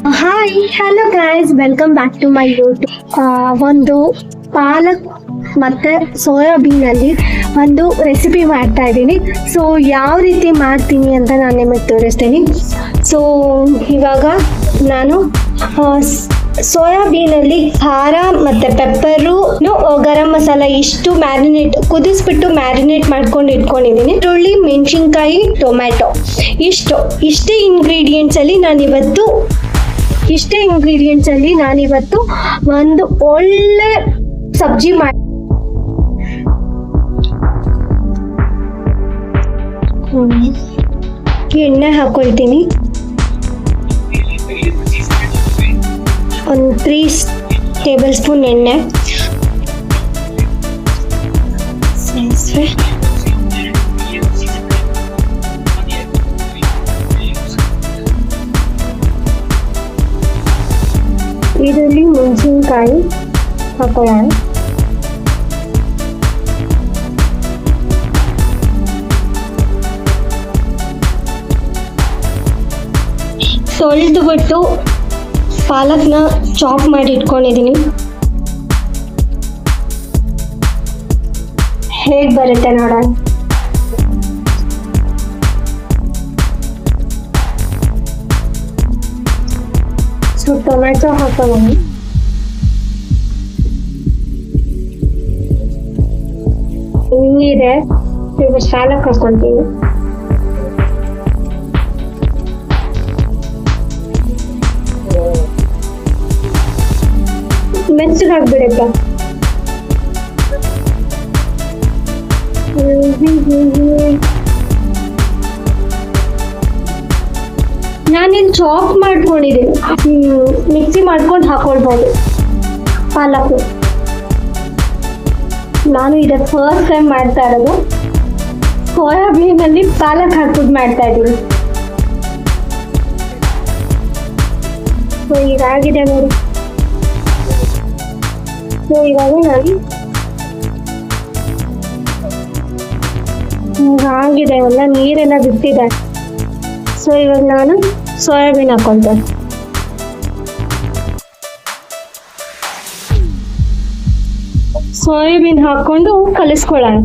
Hi hello guys, welcome back to my YouTube. ಒಂದು ಪಾಲಕ್ ಮತ್ತು ಸೋಯಾಬೀನಲ್ಲಿ ಒಂದು ರೆಸಿಪಿ ಮಾಡ್ತಾ ಇದ್ದೀನಿ. ಸೊ ಯಾವ ರೀತಿ ಮಾಡ್ತೀನಿ ಅಂತ ನಾನು ನಿಮಗೆ ತೋರಿಸ್ತೀನಿ. ಸೊ ಇವಾಗ ನಾನು ಸೋಯಾಬೀನಲ್ಲಿ ಖಾರ ಮತ್ತು ಪೆಪ್ಪರು, ಗರಂ ಮಸಾಲ ಇಷ್ಟು ಕುದಿಸ್ಬಿಟ್ಟು ಮ್ಯಾರಿನೇಟ್ ಮಾಡ್ಕೊಂಡು ಇಟ್ಕೊಂಡಿದ್ದೀನಿ. ಈರುಳ್ಳಿ, ಮೆಣಸಿನ್ಕಾಯಿ, ಟೊಮ್ಯಾಟೊ ಇಷ್ಟೇ ಇಂಗ್ರೀಡಿಯೆಂಟ್ಸಲ್ಲಿ ನಾನಿವತ್ತು ಒಂದು ಒಳ್ಳೆ ಸಬ್ಜಿ ಎಣ್ಣೆ ಹಾಕೊಳ್ತೀನಿ. ಒಂದು 3 ಟೇಬಲ್ ಸ್ಪೂನ್ ಎಣ್ಣೆ, ಸಾಸಿವೆ, ಈರುಳ್ಳಿ, ಮೆಣಸಿನ್ಕಾಯಿ ಹಾಕೊಳ್ಳೋಣ. ತೊಳೆದುಬಿಟ್ಟು ಪಾಲಕ್ನ ಚಾಪ್ ಮಾಡಿ ಇಟ್ಕೊಂಡಿದ್ದೀನಿ. ಹೇಗೆ ಬರುತ್ತೆ ನೋಡೋಣ. ಸೊ ಟೊಮ್ಯಾಟೊ ಹಾಕೋಣ. ನೀರಿದೆ, ಈಗ ಪಾಲಕ್ ಹಾಕೊಳ್ತೀನಿ. ಮೆಚ್ಚಗೆ ಹಾಕ್ಬಿಡಪ್ಪ. ನಾನಿಲ್ಲಿ ಚಾಪ್ ಮಾಡ್ಕೊಂಡಿದ್ದೀನಿ, ಮಿಕ್ಸಿ ಮಾಡ್ಕೊಂಡು ಹಾಕೊಳ್ಬೋದು ಪಾಲಕ್. ನಾನು ಇದಕ್ಕೆ ಫಸ್ಟ್ ಟೈಮ್ ಮಾಡ್ತಾ ಇರೋದು. ಸೋಯಾಬೀನಲ್ಲಿ ಪಾಲಕ್ ಹಾಕ್ಬಿಟ್ಟು ಮಾಡ್ತಾ ಇದ್ದೀನಿ. ಸೊ ಇದಾಗಿದೆ ನೋಡಿ. ಸೊ ಇವಾಗ ಆಗಿದೆ, ಎಲ್ಲ ನೀರೆಲ್ಲ ಬಿಟ್ಟಿದೆ. ಸೊ ಇವಾಗ ನಾನು ಸೋಯಾಬೀನ್ ಹಾಕೊಳ್ತೇನೆ. ಸೋಯಾಬೀನ್ ಹಾಕೊಂಡು ಕಲಿಸ್ಕೊಳ್ಳೋಣ.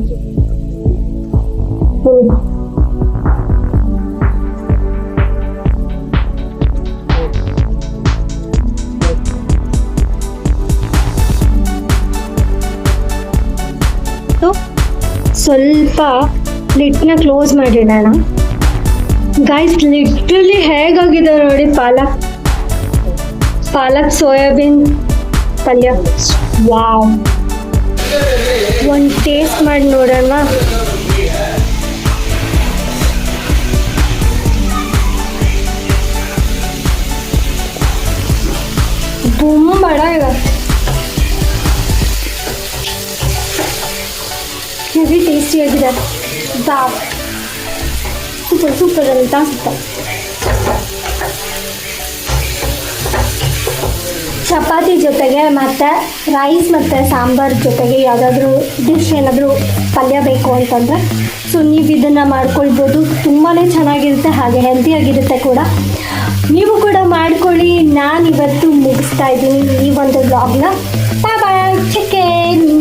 ಸ್ವಲ್ಪ ಲಿಡ್ನ ಕ್ಲೋಸ್ ಮಾಡಿಡೋಣ. ಗೈಸ್, ಲಿಟ್ರಲಿ ಹೇಗಾಗಿದೆ ನೋಡಿ ಪಾಲಕ್ ಸೋಯಾಬೀನ್ ಪಲ್ಯ. ವಾವ್, ಒಂದು ಟೇಸ್ಟ್ ಮಾಡಿ ನೋಡೋಣ. ಬಡ ಈಗ ಹೆವಿ ಟೇಸ್ಟಿಯಾಗಿದೆ. ಸೂಪರ್ ಅಂತ ಅನ್ಸುತ್ತೆ. ಚಪಾತಿ ಜೊತೆಗೆ ಮತ್ತು ರೈಸ್ ಮತ್ತು ಸಾಂಬಾರ್ ಜೊತೆಗೆ ಯಾವುದಾದ್ರೂ ಡಿಶ್ ಏನಾದರೂ ಪಲ್ಯ ಬೇಕು ಅಂತಂದರೆ ಸೊ ನೀವು ಇದನ್ನು ಮಾಡ್ಕೊಳ್ಬೋದು. ತುಂಬಾ ಚೆನ್ನಾಗಿರುತ್ತೆ, ಹಾಗೆ ಹೆಲ್ತಿಯಾಗಿರುತ್ತೆ ಕೂಡ. ನೀವು ಕೂಡ ಮಾಡ್ಕೊಳ್ಳಿ. ನಾನಿವತ್ತು ಮುಗಿಸ್ತಾ ಇದ್ದೀನಿ ಈ ಒಂದು ವ್ಲಾಗ್ನ. ಬಾಯ್,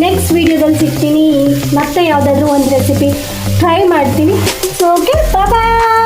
ನೆಕ್ಸ್ಟ್ ವಿಡಿಯೋದಲ್ಲಿ ಸಿಗ್ತೀನಿ. ಮತ್ತೆ ಯಾವುದಾದ್ರೂ ಒಂದು ರೆಸಿಪಿ ಟ್ರೈ ಮಾಡ್ತೀನಿ. ಸೊ ಓಕೆ, ಬಾಯ್.